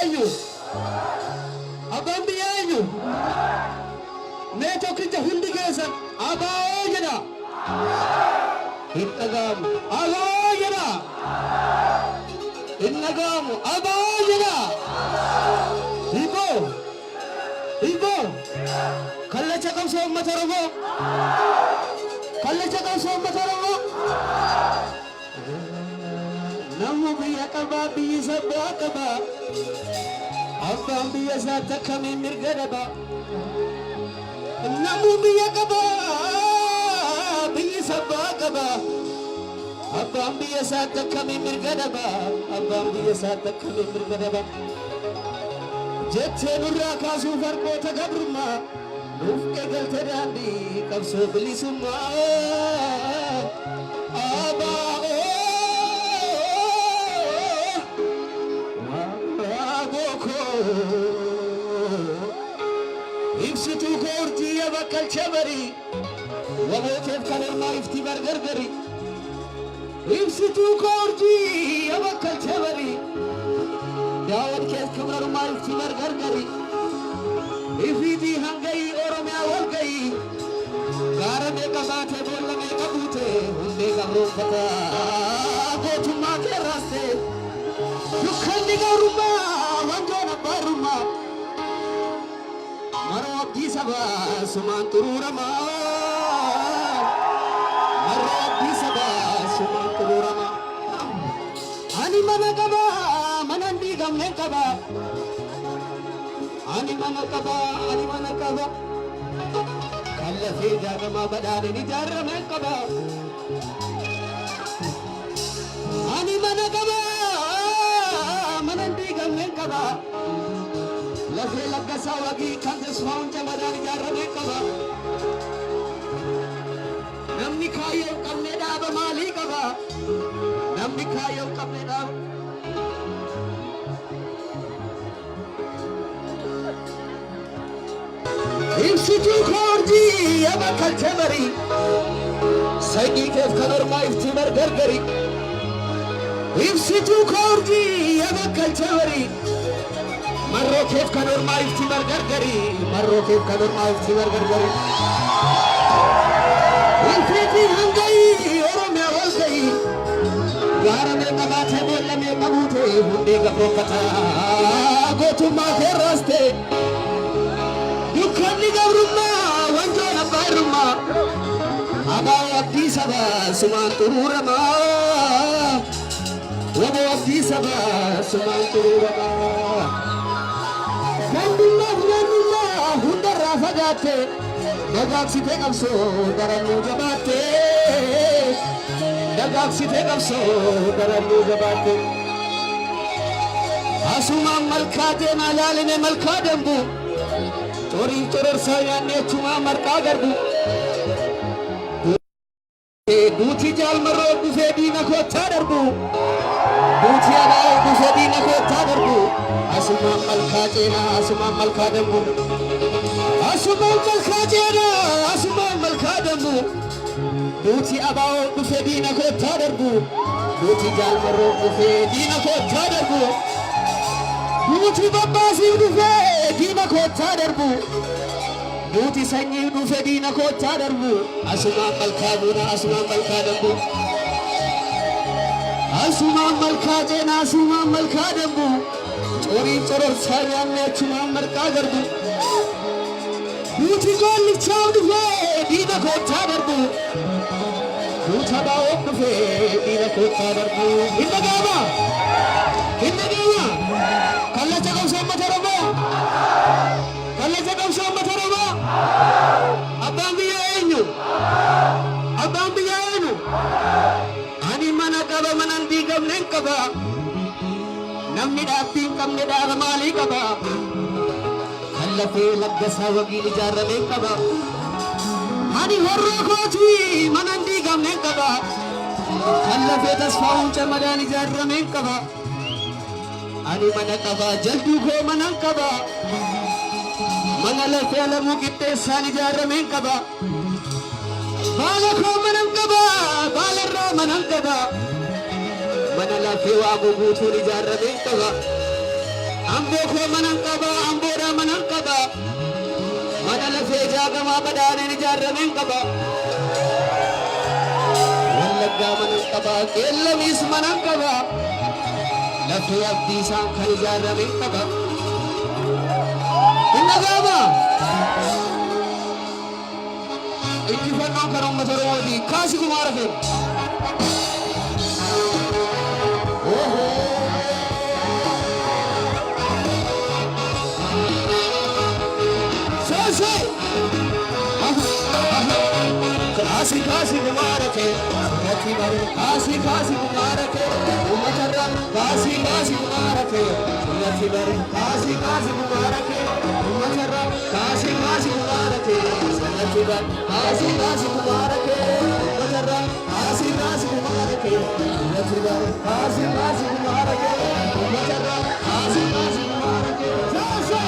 eenyu? Abbaan biyyaa eenyu? Mee tokkicha hundi keessan abaa'oo jedha. Hin dhaga'amu. Abaa'oo jedha. Hin dhaga'amu. Abaa'oo jedha. Hiikoo. Hiikoo. Kallacha qabsoo uummata Oromoo. Kallacha qabsoo uummata Oromoo. Namu biyya qabaa biyyi sabbaa qabaa. Abbaan biyya isaatti akkamiin mirga dhabaa. Namu biyya qabaa biyyi sabbaa qabaa. Abbaan biyya isaatti akkamiin mirga dhabaa. Abbaan biyya isaatti akkamiin mirga dhabaa. Jettee nurraa kaasuu farqoota gabrummaa. Nuuf eegalte daandii qabsoo bilisummaa. Ibsituu koortii abakkal chabari. Wabooteef kan hirmaa ifti bargargari. Ibsituu koortii abakkal chabari. Daawwan kees kamarummaa ifti bargargari. Ifiti hangayi Oromiyaa walgayi. Gaara meeqa baate boolla meeqa buute. Hundee gabroonfata gootummaa keerraaste. Dukkanni gabrummaa wanjoon abbaarummaa. Maroo abdii sabaa sumaan xuruuramaa. Maroo abdii sabaa sumaan xuruuramaa. Ani mana qabaa manan diigamneen qabaa. Ani mana qabaa. Kan lafee jaagamaa badhaadheen ijaarrameen qabaa. Ani mana qabaa manan diigamneen qabaa. Lafee laggasaa wagii kan tasfaa'uun jamadaan ijaarrameen qabaa. Namni kaayyoo qabnee dhaaba maalii qabaa? Namni kaayyoo qabnee dhaaba. Ibsituu koortii abakkal chabari. Sanyii keef kan ormaa ifti bargargari. Ibsituu koortii abakkal chabari. Marroo keef kan ormaa ifti bargargari. Marroo keef kan ormaa ifti bargargari. Ifiti hangayi Oromiyaa walgayi. Gaara meeqa baate boolla meeqa buute. Hundee gabroonfata gootummaa keerraaste. Dukkanni gabrummaa wanjoon abbaarummaa. Abaa abdii sabaa sumaan xuruuramaa. Waboo abdii sabaa sumaan xuruuramaa. Gandummaa hundarraa fagaatte. Dagaagsitee qabsoo darannuu jabaatte. Dagaagsitee qabsoo darannuu jabaatte. Asumaan malkaa deemaa laaline malkaa dambu. Torii tororsaa yaannee achumaa marqaa garbu. Duuti jaalmarroo dhufee diina koottaa darbu. Duuti abaa'oo dhufee diina koottaa darbu. Asumaan malkaa ceenaa asumaan malkaa dambu. Asumaan malkaa ceenaa asumaan malkaa dambu. Duuti abaa'oo dhufee diina koottaa darbu. Duuti jaalmarroo dhufee diina koottaa darbu. Duuti babbaasii dhufee diina koottaa darbu. Duuti sanyii dhufee diina koottaa darbu. Asumaan malkaa buuna asumaan malkaa dambu. Asumaan malkaa ceenaa asumaan malkaa dambu. Torii tororsaa yaannee achumaan marqaa garbu. Duuti gollichaa dhufee diina koottaa darbu. Duuti abaa'oo dhufee diina koottaa darbu. Hin dhaga'amaa? Hin dhaga'amaa? Kallacha qabsoo uummata Oromoo. Kallacha qabsoo uummata Oromoo. Abbaan biyyaa eenyu? Abbaan biyyaa eenyu? Ani mana qaba manan diigamneen qaba. Namni dhaabbii hin qabne dhaaba maalii qaba? Kan lafee laggasaa wagiin ijaarrameen qaba. Ani horroo kootii manan diigamneen qaba. Kan lafee tasfaa'uun jamadaan ijaarrameen qaba. Ani mana qaba jalduu koo manan qaba. Mana lafee lamuu qixxeessaan ijaarrameen qaba. Baala koo manan qaba. Baalarraa manan qaba. Mana lafee waa guguutuun ijaarrameen qaba. Amboo koo manan qaba, amboodhaa manan qaba. Mana lafee jaagamaa badhaadheen ijaarrameen qaba. Wallaggaa manan qaba, qeellamiis manan qaba. Lafee abdii isaan kan ijaarrameen qaba. Hin dhaga'ama? Injifannoon kan uummata Oromooti. Kaasi Kumaara Fe'u. Kasi kasi Kumaara Fe'u. Kasi kasi Kumaara Fe'u. Uummatarra kasi kasi Kumaara Fe'u. Kasi kasi Kumaara Fe'u. Uummatarra kasi kasi Kumaara Fe'u. Kasi kasi Kumaara Fe'u. Uummatarra kasi kasi Kumaara Fe'u. Kasi kasi Kumaara Fe'u. Uummatarra kasi kasi Kumaara Fe'u. Sasa.